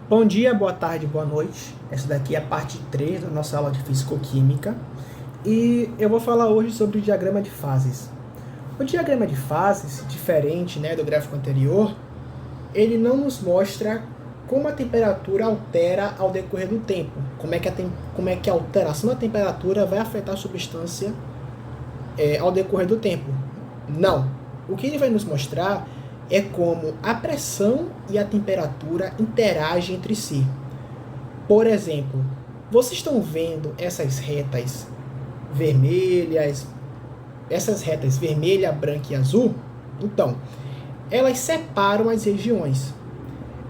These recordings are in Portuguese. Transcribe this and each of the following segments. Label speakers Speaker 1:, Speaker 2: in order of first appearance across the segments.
Speaker 1: Bom dia, boa tarde, boa noite. Essa daqui é a parte 3 da nossa aula de Físico-Química e eu vou falar hoje sobre o diagrama de fases. O diagrama de fases, diferente, do gráfico anterior, ele não nos mostra como a temperatura altera ao decorrer do tempo, como é que a alteração da temperatura vai afetar a substância ao decorrer do tempo. Não. O que ele vai nos mostrar é como a pressão e a temperatura interagem entre si. Por exemplo, vocês estão vendo essas retas vermelhas, vermelha, branca e azul? Então, elas separam as regiões.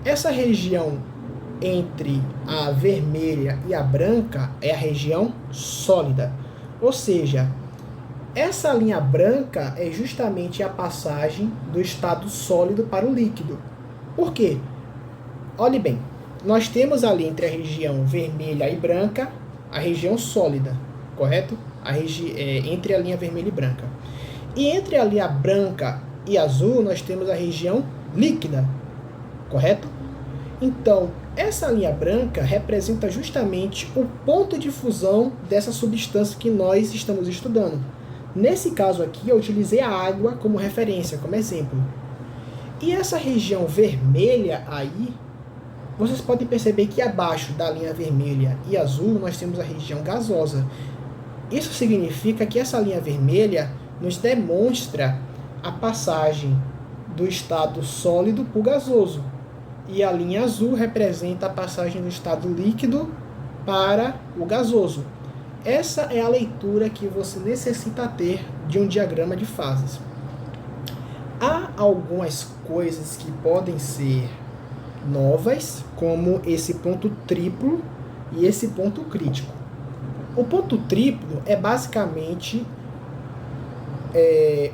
Speaker 1: Essa região entre a vermelha e a branca é a região sólida. Ou seja, essa linha branca é justamente a passagem do estado sólido para o líquido. Por quê? Olhe bem, nós temos ali entre a região vermelha e branca a região sólida, correto? Entre a linha vermelha e branca. E entre a linha branca e azul nós temos a região líquida, correto? Então, essa linha branca representa justamente o ponto de fusão dessa substância que nós estamos estudando. Nesse caso aqui, eu utilizei a água como referência, como exemplo. E essa região vermelha aí, vocês podem perceber que abaixo da linha vermelha e azul, nós temos a região gasosa. Isso significa que essa linha vermelha nos demonstra a passagem do estado sólido para o gasoso. E a linha azul representa a passagem do estado líquido para o gasoso. Essa é a leitura que você necessita ter de um diagrama de fases. Há algumas coisas que podem ser novas, como esse ponto triplo e esse ponto crítico. O ponto triplo é basicamente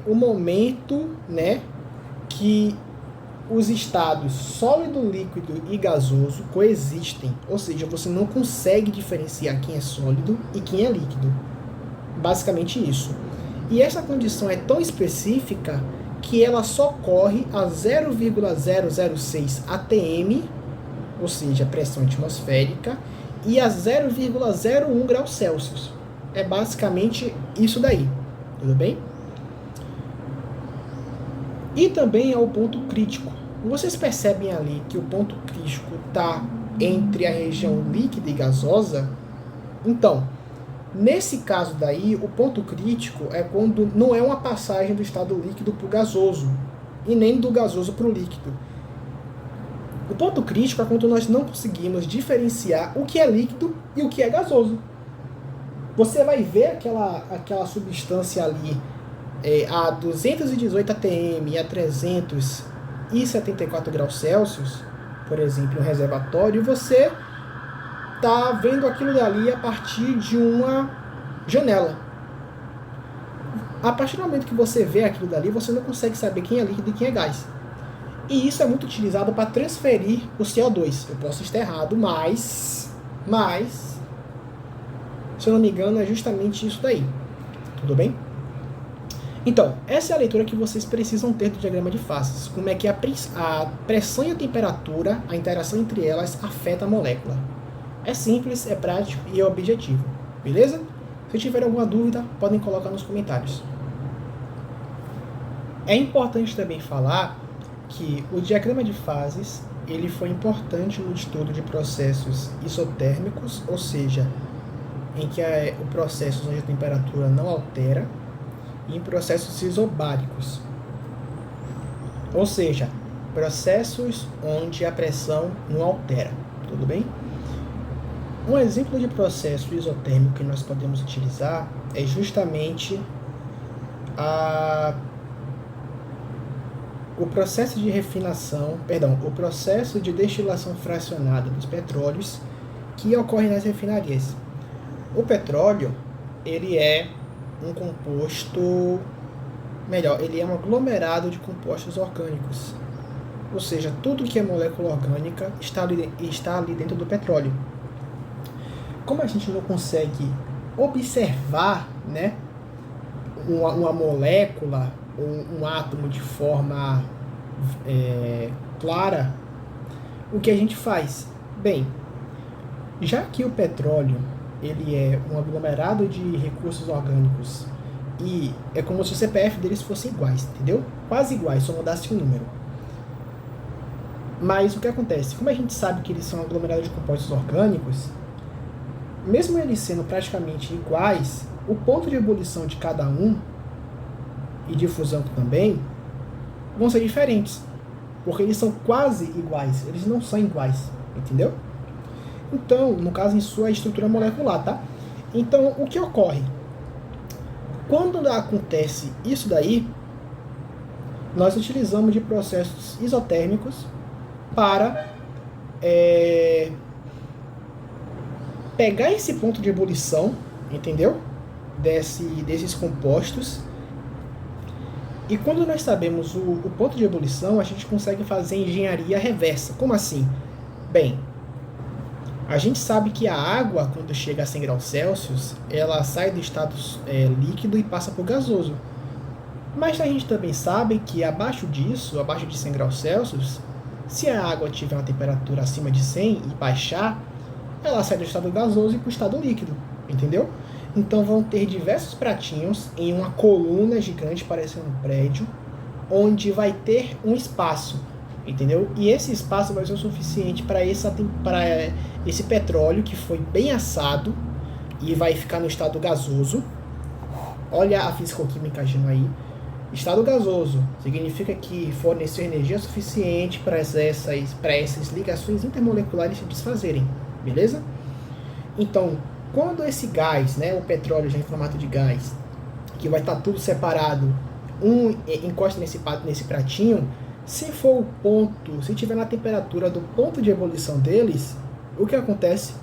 Speaker 1: o momento, que os estados sólido, líquido e gasoso coexistem, ou seja, você não consegue diferenciar quem é sólido e quem é líquido. Basicamente isso. E essa condição é tão específica que ela só ocorre a 0,006 atm, ou seja, pressão atmosférica, e a 0,01 graus Celsius. É basicamente isso daí, tudo bem? E também é o ponto crítico. Vocês percebem ali que o ponto crítico está entre a região líquida e gasosa? Então, nesse caso daí, o ponto crítico é quando não é uma passagem do estado líquido para o gasoso, e nem do gasoso para o líquido. O ponto crítico é quando nós não conseguimos diferenciar o que é líquido e o que é gasoso. Você vai ver aquela substância ali a 218 atm e a 374 graus Celsius, por exemplo, um reservatório, você está vendo aquilo dali a partir de uma janela. A partir do momento que você vê aquilo dali, você não consegue saber quem é líquido e quem é gás. E isso é muito utilizado para transferir o CO2. Eu posso estar errado, mas, se eu não me engano, é justamente isso daí. Tudo bem? Então, essa é a leitura que vocês precisam ter do diagrama de fases. Como é que a pressão e a temperatura, a interação entre elas, afeta a molécula. É simples, é prático e é objetivo. Beleza? Se tiver alguma dúvida, podem colocar nos comentários. É importante também falar que o diagrama de fases ele foi importante no estudo de processos isotérmicos, ou seja, em que o processo onde a temperatura não altera, e em processos isobáricos, ou seja, processos onde a pressão não altera, tudo bem? Um exemplo de processo isotérmico que nós podemos utilizar é justamente o processo de o processo de destilação fracionada dos petróleos que ocorre nas refinarias. O petróleo, ele é um composto, ele é um aglomerado de compostos orgânicos, ou seja, tudo que é molécula orgânica está ali dentro do petróleo. Como a gente não consegue observar, uma molécula ou um átomo de forma clara, o que a gente faz? Bem, já que o petróleo ele é um aglomerado de recursos orgânicos e é como se o CPF deles fossem iguais, entendeu? Quase iguais, só mudasse o número. Mas o que acontece? Como a gente sabe que eles são um aglomerado de compostos orgânicos, mesmo eles sendo praticamente iguais, o ponto de ebulição de cada um e de fusão também vão ser diferentes, porque eles são quase iguais, eles não são iguais, entendeu? Então, no caso, em sua estrutura molecular, tá? Então, o que ocorre? Quando acontece isso daí, nós utilizamos de processos isotérmicos para pegar esse ponto de ebulição, entendeu? Desses compostos. E quando nós sabemos o ponto de ebulição, a gente consegue fazer engenharia reversa. Como assim? Bem, a gente sabe que a água, quando chega a 100 graus Celsius, ela sai do estado líquido e passa para o gasoso. Mas a gente também sabe que abaixo disso, abaixo de 100 graus Celsius, se a água tiver uma temperatura acima de 100 e baixar, ela sai do estado gasoso e para o estado líquido, entendeu? Então vão ter diversos pratinhos em uma coluna gigante parecendo um prédio, onde vai ter um espaço, entendeu? E esse espaço vai ser o suficiente para esse petróleo que foi bem assado e vai ficar no estado gasoso. Olha a fisicoquímica agindo aí. Estado gasoso significa que forneceu energia suficiente para essas ligações intermoleculares se desfazerem, beleza? Então, quando esse gás, né, o petróleo já em formato de gás, que vai estar tudo separado, encosta nesse pratinho, se for o ponto, se tiver na temperatura do ponto de ebulição deles, o que acontece?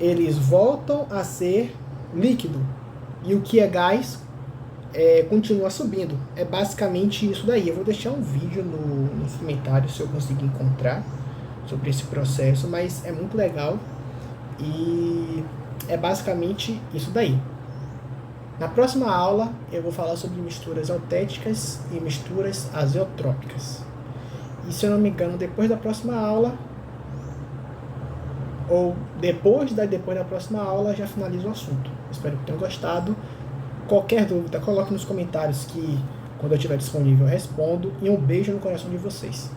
Speaker 1: Eles voltam a ser líquido. E o que é gás continua subindo. É basicamente isso daí. Eu vou deixar um vídeo nos comentários se eu conseguir encontrar sobre esse processo, mas é muito legal e é basicamente isso daí. Na próxima aula eu vou falar sobre misturas eutéticas e misturas azeotrópicas. E se eu não me engano, depois da próxima aula, ou depois da próxima aula, já finalizo o assunto. Espero que tenham gostado. Qualquer dúvida, coloque nos comentários que quando eu estiver disponível eu respondo. E um beijo no coração de vocês.